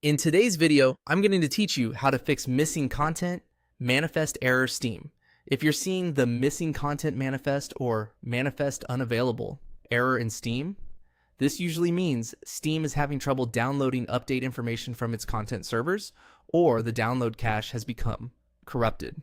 In today's video, I'm going to teach you how to fix missing content manifest error Steam. If you're seeing the missing content manifest or manifest unavailable error in Steam, this usually means Steam is having trouble downloading update information from its content servers, or the download cache has become corrupted.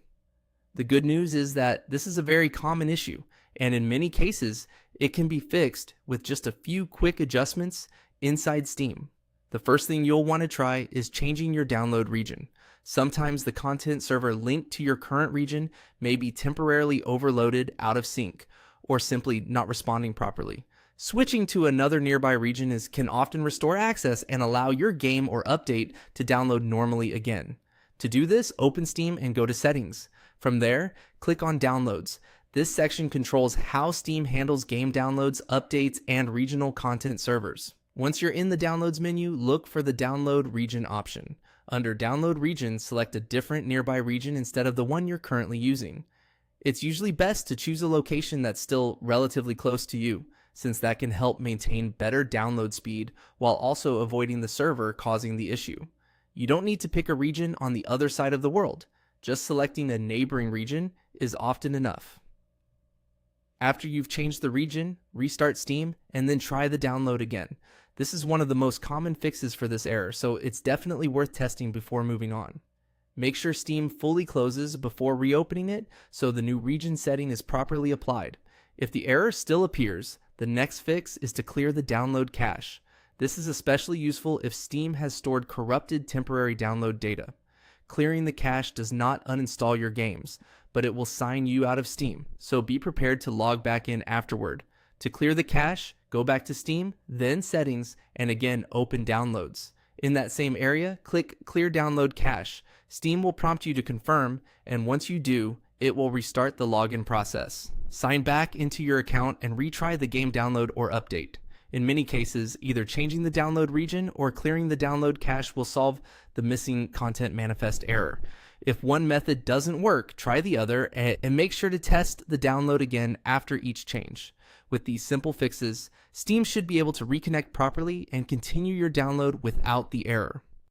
The good news is that this is a very common issue, and in many cases, it can be fixed with just a few quick adjustments inside Steam. The first thing you'll want to try is changing your download region. Sometimes the content server linked to your current region may be temporarily overloaded, out of sync, or simply not responding properly. Switching to another nearby region can often restore access and allow your game or update to download normally again. To do this, open Steam and go to Settings. From there, click on Downloads. This section controls how Steam handles game downloads, updates, and regional content servers. Once you're in the Downloads menu, look for the Download Region option. Under Download Region, select a different nearby region instead of the one you're currently using. It's usually best to choose a location that's still relatively close to you, since that can help maintain better download speed while also avoiding the server causing the issue. You don't need to pick a region on the other side of the world. Just selecting a neighboring region is often enough. After you've changed the region, restart Steam and then try the download again. This is one of the most common fixes for this error, so it's definitely worth testing before moving on. Make sure Steam fully closes before reopening it so the new region setting is properly applied. If the error still appears, the next fix is to clear the download cache. This is especially useful if Steam has stored corrupted temporary download data. Clearing the cache does not uninstall your games, but it will sign you out of Steam, so be prepared to log back in afterward. To clear the cache, go back to Steam, then Settings, and again open Downloads. In that same area, click Clear Download Cache. Steam will prompt you to confirm, and once you do, it will restart the login process. Sign back into your account and retry the game download or update. In many cases, either changing the download region or clearing the download cache will solve the missing content manifest error. If one method doesn't work, try the other and make sure to test the download again after each change. With these simple fixes, Steam should be able to reconnect properly and continue your download without the error.